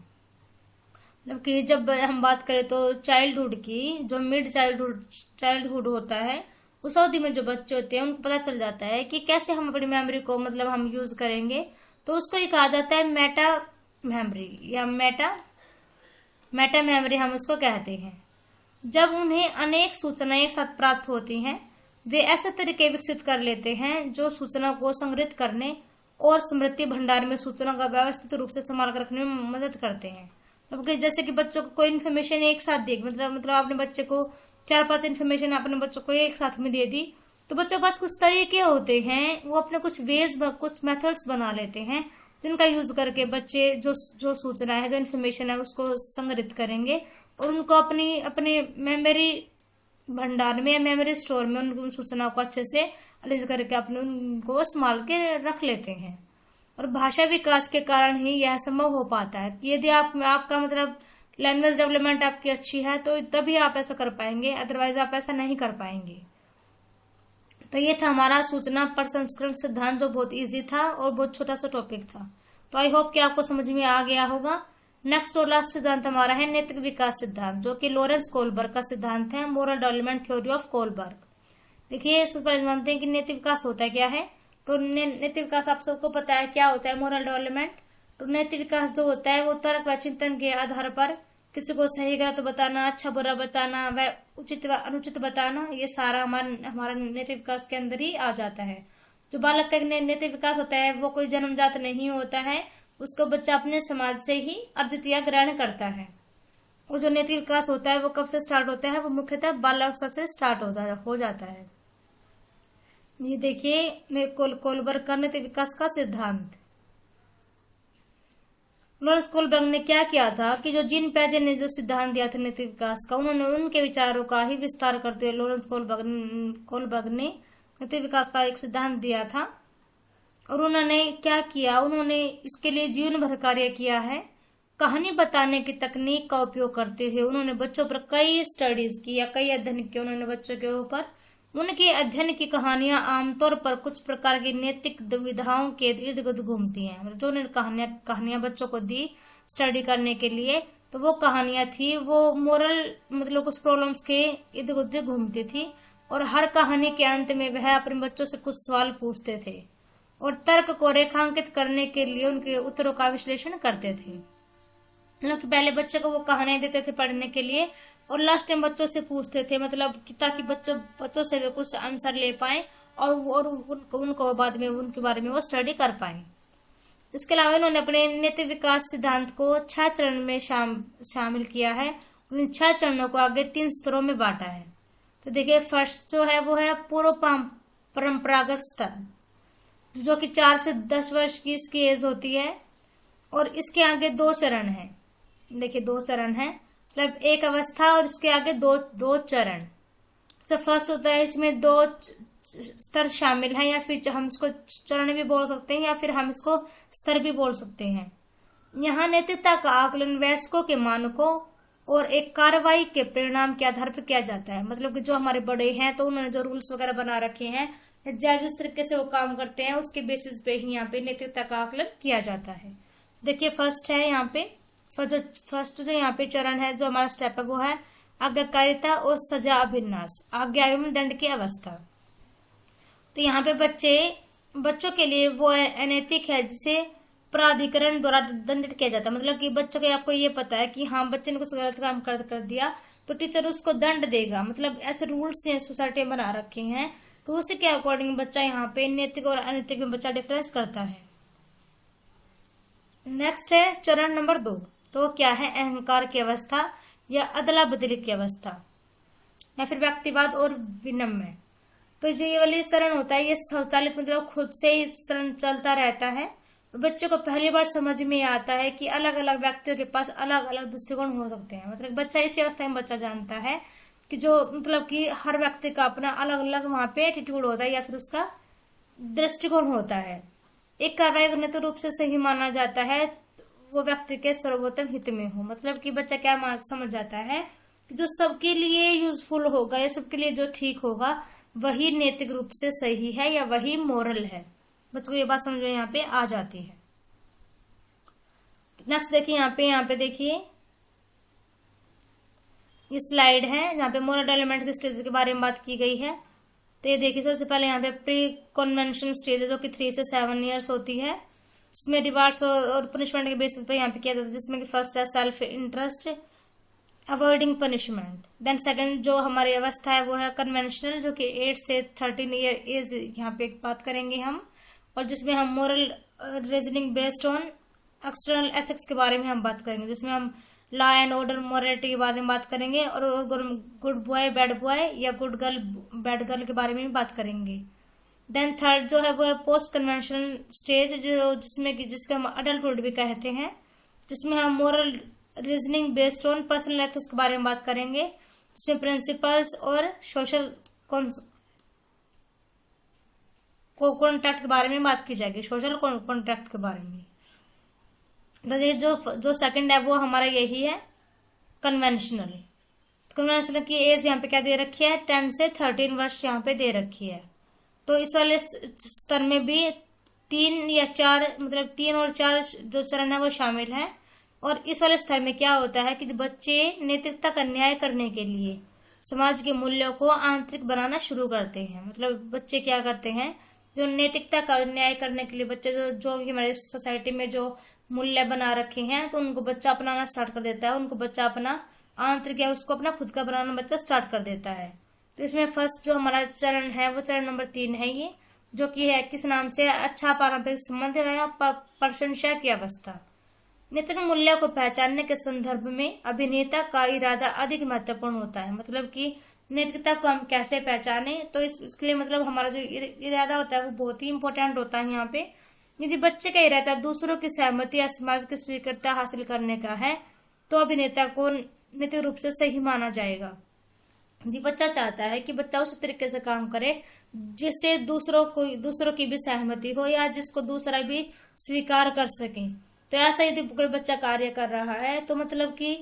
मतलब कि जब हम बात करें तो चाइल्डहुड की, जो मिड चाइल्डहुड होता है उस अवधि में जो बच्चे होते हैं उनको पता चल जाता है कि कैसे हम अपनी मेमोरी को मतलब हम यूज करेंगे। तो उसको ही कहा जाता है मेटा मेमोरी या मेटा मेमोरी हम उसको कहते हैं। जब उन्हें अनेक सूचनाएं एक साथ प्राप्त होती हैं वे ऐसे तरीके विकसित कर लेते हैं जो सूचना को संग्रहित करने और स्मृति भंडार में सूचना का व्यवस्थित रूप से संभाल कर रखने में मदद करते हैं। मतलब जैसे कि बच्चों को कोई इन्फॉर्मेशन एक साथ देख मतलब आपने बच्चे को 4-5 इन्फॉर्मेशन आपने बच्चों को एक साथ में दे दी, तो बच्चों के पास कुछ तरीके होते हैं, वो अपने कुछ कुछ मेथड्स बना लेते हैं जिनका यूज करके बच्चे जो सूचना है, जो इन्फॉर्मेशन है उसको संग्रहित करेंगे और उनको अपने मेमोरी भंडार में या मेमोरी स्टोर में उन सूचनाओं को अच्छे से अरेंज करके अपने उनको संभाल के रख लेते हैं। और भाषा विकास के कारण ही यह संभव हो पाता है कि यदि आपका मतलब लैंग्वेज डेवलपमेंट आपकी अच्छी है तो तभी आप ऐसा कर पाएंगे, अदरवाइज आप ऐसा नहीं कर पाएंगे। तो ये था हमारा सूचना प्रसंस्करण सिद्धांत जो बहुत इजी था और बहुत छोटा सा टॉपिक था। तो आई होप कि आपको समझ में आ गया होगा। नेक्स्ट और लास्ट सिद्धांत हमारा है नैतिक विकास सिद्धांत, जो कि लॉरेंस कोलबर्ग का सिद्धांत है, moral development theory of Kohlberg. देखिए सबसे पहले मानते हैं कि नैतिक विकास होता है क्या है। तो नैतिक विकास आप सबको पता है क्या होता है, मोरल डेवलपमेंट। तो नैतिक विकास जो होता है वो तर्क व चिंतन के आधार पर किसी को सही गलत बताना, अच्छा बुरा बताना, व उचित व अनुचित बताना, ये सारा हमारा नैतिक विकास के अंदर ही आ जाता है। जो बालक का नैतिक विकास होता है वो कोई जन्मजात नहीं होता है, उसको बच्चा अपने समाज से ही अर्जित या ग्रहण करता है। और जो नैतिक विकास होता है वो कब से स्टार्ट होता है, वो मुख्यतः बाल्यावस्था से स्टार्ट हो जाता है। ये देखिए कोलबर्ग का नैतिक विकास का सिद्धांत। लॉरेंस कोलबर्ग ने क्या किया था कि जो जीन पियाजे ने जो सिद्धांत दिया था नैतिक विकास का, उन्होंने उनके विचारों का ही विस्तार करते हुए लॉरेंस कोलबर्ग ने नैतिक विकास का एक सिद्धांत दिया था। और उन्होंने क्या किया, उन्होंने इसके लिए जीवन भर कार्य किया है। कहानी बताने की तकनीक का उपयोग करते हुए उन्होंने बच्चों पर कई स्टडीज की या कई अध्ययन किए उन्होंने बच्चों के ऊपर। उनके अध्ययन की कहानियां आमतौर पर कुछ प्रकार की नैतिक दुविधाओं के इर्द गिर्द घूमती हैं। मतलब जो उन्होंने कहानियां बच्चों को दी स्टडी करने के लिए, तो वो कहानियां थी वो मोरल मतलब कुछ प्रॉब्लम्स के इर्द गिर्द घूमती थी। और हर कहानी के अंत में वह अपने बच्चों से कुछ सवाल पूछते थे और तर्क को रेखांकित करने के लिए उनके उत्तरों का विश्लेषण करते थे। मतलब कि पहले बच्चे को वो कहानियां देते थे पढ़ने के लिए और लास्ट टाइम बच्चों से पूछते थे, मतलब ताकि बच्चों से वे कुछ आंसर ले पाए और उनको बाद में उनके बारे में वो स्टडी कर पाए। इसके अलावा इन्होंने अपने नैतिक विकास सिद्धांत को 6 चरण में शामिल किया है। उन 6 चरणों को आगे 3 स्तरों में बांटा है। तो देखिए फर्स्ट जो है वो है पूर्व परंपरागत स्तर, जो कि 4 से 10 वर्ष की इसकी एज होती है। और इसके आगे 2 चरण है। देखिए 2 चरण है, मतलब एक अवस्था और इसके आगे दो चरण। तो फर्स्ट होता है इसमें 2 स्तर शामिल है, या फिर हम इसको चरण भी बोल सकते हैं या फिर हम इसको स्तर भी बोल सकते हैं। यहाँ नैतिकता का आकलन वयस्कों के मानकों और एक कार्रवाई के परिणाम के आधार पर किया जाता है। मतलब कि जो हमारे बड़े हैं तो उन्होंने जो रूल्स वगैरह बना रखे हैं, जिस तरीके से वो काम करते हैं उसके बेसिस पे ही यहाँ पे नैतिकता का आकलन किया जाता है। देखिए फर्स्ट है यहाँ पे फर्स्ट जो यहाँ पे चरण है, जो हमारा स्टेप है वो है आज्ञाकारिता और सजा अभिन्यास, आज्ञा एवं दंड की अवस्था। तो यहाँ पे बच्चों के लिए वो अनैतिक है जिसे प्राधिकरण द्वारा दंडित किया जाता है। मतलब कि बच्चों को आपको ये पता है कि हाँ बच्चे ने कुछ गलत काम कर दिया तो टीचर उसको दंड देगा। मतलब ऐसे रूल्स सोसाइटी में बना रखे हैं, तो उसी के अकॉर्डिंग बच्चा यहाँ पे नैतिक और अनैतिक में बच्चा डिफरेंस करता है। नेक्स्ट है चरण नंबर 2। तो क्या है अहंकार की अवस्था या अदला बदली की अवस्था या फिर व्यक्तिवाद और विनम्य। तो जो ये वाली चरण होता है ये स्वचालित मतलब खुद से ही चरण चलता रहता है। बच्चे को पहली बार समझ में आता है कि अलग अलग व्यक्तियों के पास अलग अलग दृष्टिकोण हो सकते हैं। मतलब बच्चा इसी अवस्था में बच्चा जानता है कि जो मतलब कि हर व्यक्ति का अपना अलग अलग वहां पे एटीट्यूड होता है या फिर उसका दृष्टिकोण होता है। एक कार्रवाई नित्य रूप से सही माना जाता है वो व्यक्ति के सर्वोत्तम हित में हो। मतलब कि बच्चा क्या समझ जाता है कि जो सबके लिए यूजफुल होगा या सबके लिए जो ठीक होगा वही नैतिक रूप से सही है या वही मोरल है। बच्चों को ये बात समझ में यहाँ पे आ जाती है। नेक्स्ट देखिए यहाँ पे देखिए ये स्लाइड है जहाँ पे मोरल डेवलपमेंट के स्टेज के बारे में बात की गई है। तो ये देखिए सबसे पहले यहाँ पे प्री कन्वेंशन स्टेज है जो कि 3 से 7 ईयर्स होती है, जिसमें रिवार्ड्स और पनिशमेंट के बेसिस पे यहाँ पे किया जाता है, जिसमें कि फर्स्ट है self interest avoiding punishment. Then second जो हमारी अवस्था है वो है कन्वेंशनल, जो कि 8 से 13 ईयर एज यहाँ पे बात करेंगे हम, और जिसमें हम moral reasoning based on external ethics के बारे में हम बात करेंगे, जिसमें हम लॉ एंड ऑर्डर मोरालिटी के बारे में बात करेंगे और गुड बॉय बैड बॉय या गुड गर्ल बैड गर्ल के बारे में भी बात करेंगे। देन थर्ड जो है वो है पोस्ट कन्वेंशनल स्टेज, जिसके हम अडल्टहुड भी कहते हैं, जिसमें हम moral reasoning based on personal ethics के बारे में बात करेंगे, जिसमें प्रिंसिपल्स और सोशल कॉन्ट्रैक्ट के बारे में बात की जाएगी, सोशल कॉन्ट्रैक्ट के बारे में। तो ये जो सेकंड है वो हमारा यही है कन्वेंशनल। कन्वेंशनल की एज यहाँ पे क्या दे रखी है 10 से 13 वर्ष यहाँ पे दे रखी है। तो इस वाले स्तर में भी 3 या 4 मतलब 3 और 4 जो चरण है वो शामिल है। और इस वाले स्तर में क्या होता है कि बच्चे नैतिकता का न्याय करने के लिए समाज के मूल्यों को आंतरिक बनाना शुरू करते हैं। मतलब बच्चे क्या करते हैं, जो नैतिकता का न्याय करने के लिए बच्चे जो भी हमारे सोसाइटी में जो मूल्य बना रखे हैं तो उनको बच्चा अपनाना स्टार्ट कर देता है। उनको बच्चा अपना आंतरिक या उसको अपना खुद का बनाना बच्चा स्टार्ट कर देता है। तो इसमें फर्स्ट जो हमारा चरण है वो चरण नंबर 3 है ये, जो कि है किस नाम से, अच्छा पारंपरिक संबंध या प्रशंसा की अवस्था। नैतिक मूल्यों को पहचानने के संदर्भ में अभिनेता का इरादा अधिक महत्वपूर्ण होता है। मतलब कि नैतिकता को हम कैसे पहचाने, तो इसके लिए मतलब हमारा जो इरादा होता है वो बहुत ही इंपॉर्टेंट होता है यहाँ पे। यदि बच्चे का इरादा दूसरों की सहमति या समाज की स्वीकृति हासिल करने का है तो अभिनेता को नैतिक रूप से सही माना जाएगा। यदि बच्चा चाहता है कि बच्चा उस तरीके से काम करे जिससे दूसरों की भी सहमति हो या जिसको दूसरा भी स्वीकार कर सके, तो ऐसा यदि कोई बच्चा कार्य कर रहा है तो मतलब कि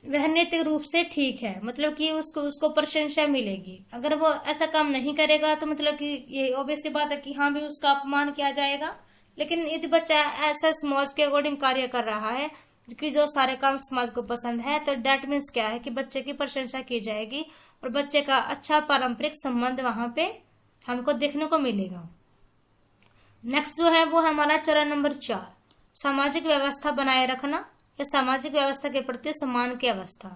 वह नैतिक रूप से ठीक है, मतलब कि उसको प्रशंसा मिलेगी। अगर वो ऐसा काम नहीं करेगा तो मतलब कि ये ऑब्वियस सी बात है कि हाँ भी उसका अपमान किया जाएगा। लेकिन यदि बच्चा ऐसा समाज के अकॉर्डिंग कार्य कर रहा है कि जो सारे काम समाज को पसंद है, तो दैट मीन्स क्या है कि बच्चे की प्रशंसा की जाएगी और बच्चे का अच्छा पारंपरिक संबंध वहां पे हमको देखने को मिलेगा। नेक्स्ट जो है वो है हमारा चरण नंबर 4, सामाजिक व्यवस्था बनाए रखना या सामाजिक व्यवस्था के प्रति सम्मान की अवस्था।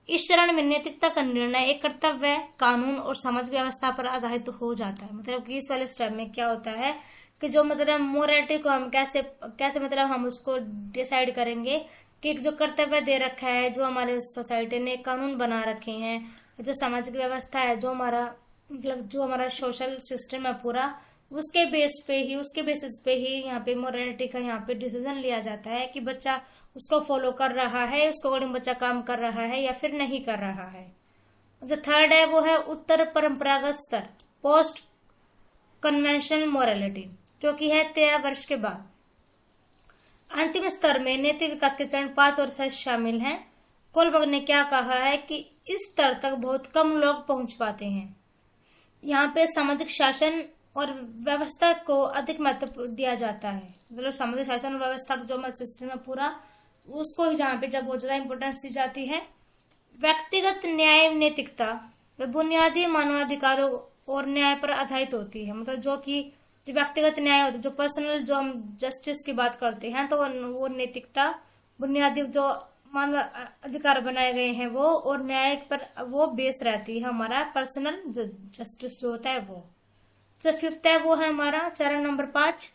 इस चरण में नैतिकता का निर्णय एक कर्तव्य, कानून और सामाजिक व्यवस्था पर आधारित हो जाता है। मतलब कि इस वाले स्टेप में क्या होता है कि जो मतलब मोरालिटी को हम कैसे मतलब हम उसको डिसाइड करेंगे कि जो कर्तव्य दे रखा है, जो हमारे सोसाइटी ने कानून बना रखे हैं, जो सामाजिक व्यवस्था है, जो हमारा सोशल सिस्टम है पूरा, उसके बेसिस पे ही यहाँ पे मोरालिटी का यहाँ पे डिसीजन लिया जाता है कि बच्चा उसको फॉलो कर रहा है, उसको अकॉर्डिंग बच्चा काम कर रहा है या फिर नहीं कर रहा है। जो थर्ड है वो है उत्तर परंपरागत स्तर, पोस्ट कन्वेंशनल मोरालिटी, जो कि है 13 वर्ष के बाद। अंतिम स्तर में नैतिक विकास के चरण 5 और 6 शामिल हैं। कोलबर्ग ने क्या कहा है कि इस स्तर तक बहुत कम लोग पहुंच पाते हैं। यहाँ पे सामाजिक शासन और व्यवस्था को अधिक महत्व दिया जाता है। मतलब सामाजिक शासन और व्यवस्था जो हमारा सिस्टम है पूरा, उसको ही जहाँ पे जब बहुत ज्यादा इंपॉर्टेंस दी जाती है। व्यक्तिगत न्याय नैतिकता बुनियादी मानवाधिकारों और न्याय पर आधारित होती है। मतलब जो व्यक्तिगत न्याय होता है, जो पर्सनल जो हम जस्टिस की बात करते हैं, तो वो नैतिकता बुनियादी जो मानव अधिकार बनाए गए हैं वो और न्याय पर वो बेस रहती है। हमारा पर्सनल जस्टिस जो होता है वो। तो 5th है वो है हमारा चरण नंबर 5,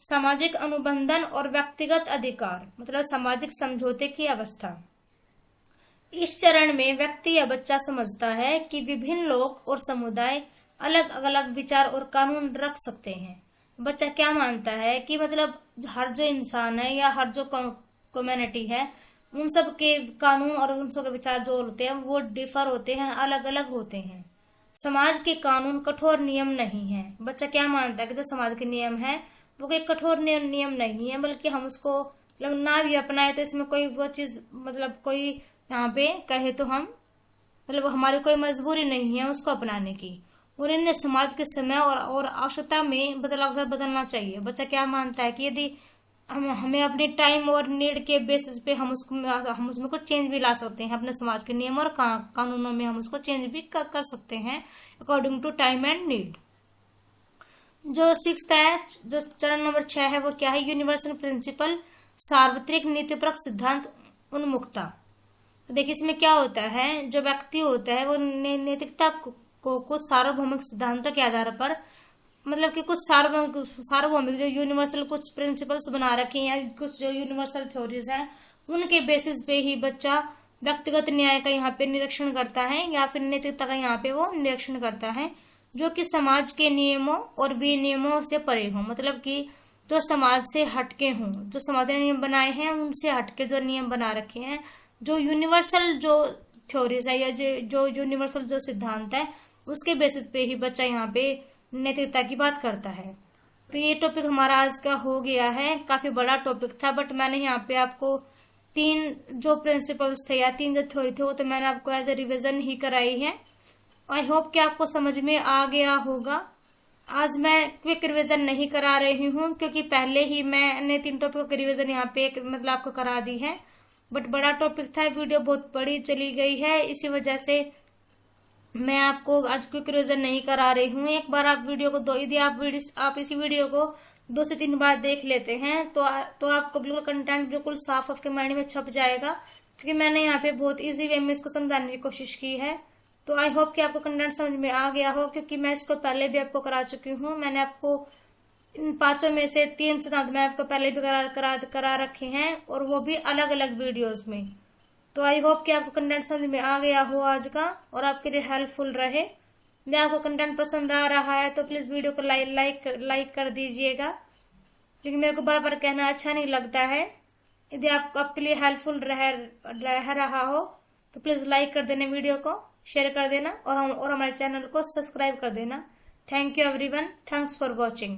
सामाजिक अनुबंधन और व्यक्तिगत अधिकार, मतलब सामाजिक समझौते की अवस्था। इस चरण में व्यक्ति या बच्चा समझता है कि विभिन्न लोग और समुदाय अलग अलग विचार और कानून रख सकते हैं। बच्चा क्या मानता है कि मतलब हर जो इंसान है या हर जो कम्युनिटी है, उन सब के कानून और उन सब के विचार जो होते हैं वो डिफर होते हैं, अलग अलग होते हैं। समाज के कानून कठोर नियम नहीं है। बच्चा क्या मानता है कि जो समाज के नियम है वो कोई कठोर नियम नहीं है, बल्कि हम उसको मतलब ना भी अपनाए तो इसमें कोई वो चीज मतलब कोई यहाँ पे कहे तो हम मतलब हमारी कोई मजबूरी नहीं है उसको अपनाने की। और इन्हें समाज के समय और आवश्यकता में बदलना चाहिए। बच्चा क्या मानता है कि यदि हमें अपने टाइम और नीड के बेसिस पे हम उसमें कुछ चेंज भी ला सकते हैं। अपने समाज के नियम और कानूनों में हम उसको चेंज भी कर सकते हैं according to time and need. जो 6th है, जो चरण नंबर 6 है वो क्या है, यूनिवर्सल प्रिंसिपल, सार्वत्रिक नीतिपरक सिद्धांत उन्मुखता। तो देखिए इसमें क्या होता है, जो व्यक्ति होता है वो नैतिकता को कुछ सार्वभौमिक सिद्धांतों के आधार पर मतलब कि कुछ सार्वभौमिक जो यूनिवर्सल कुछ प्रिंसिपल्स बना रखे हैं या कुछ जो यूनिवर्सल थ्योरीज हैं उनके बेसिस पे ही बच्चा व्यक्तिगत न्याय का यहाँ पे निरीक्षण करता है या फिर नैतिकता का यहाँ पे वो निरीक्षण करता है, जो कि समाज के नियमों और विनियमों से परे हो। मतलब कि जो समाज से हटके हों, जो समाज ने नियम बनाए हैं उनसे हटके जो नियम बना रखे हैं, जो यूनिवर्सल जो थ्योरीज है या जो यूनिवर्सल जो सिद्धांत है उसके बेसिस पे ही बच्चा यहाँ पे नैतिकता की बात करता है। तो ये टॉपिक हमारा आज का हो गया है, काफी बड़ा टॉपिक था, बट मैंने यहाँ पे आपको 3 जो प्रिंसिपल्स थे या 3 जो थ्योरी थे वो तो मैंने आपको एज ए रिविजन ही कराई है। आई होप कि आपको समझ में आ गया होगा। आज मैं क्विक रिवीजन नहीं करा रही हूँ क्योंकि पहले ही मैंने 3 टॉपिकों की रिवीजन यहाँ पे मतलब आपको करा दी है, बट बड़ा टॉपिक था, वीडियो बहुत बड़ी चली गई है, इसी वजह से मैं आपको आज क्विक रिवीजन नहीं करा रही हूँ। एक बार आप वीडियो को यदि आप इसी वीडियो को 2 से 3 बार देख लेते हैं तो आपको बिल्कुल कंटेंट बिल्कुल साफ आपके माइंड में छप जाएगा, क्योंकि मैंने यहाँ पे बहुत इजी वे में इसको समझाने की कोशिश की है। तो आई होप कि आपको कंटेंट समझ में आ गया हो, क्योंकि मैं इसको पहले भी आपको करा चुकी हूँ। मैंने आपको इन 5 में से 3 सिद्धांत मैं आपको पहले भी करा रखे हैं, और वो भी अलग अलग वीडियोज में। तो आई होप कि आपको कंटेंट समझ में आ गया हो आज का, और आपके लिए हेल्पफुल रहे। यदि आपको कंटेंट पसंद आ रहा है तो प्लीज वीडियो को लाइक कर दीजिएगा, क्योंकि मेरे को बार बार कहना अच्छा नहीं लगता है। यदि आपके लिए हेल्पफुल रह रहा हो तो प्लीज लाइक कर देना, वीडियो को शेयर कर देना, और हमारे चैनल को सब्सक्राइब कर देना। Thank you everyone, thanks for watching.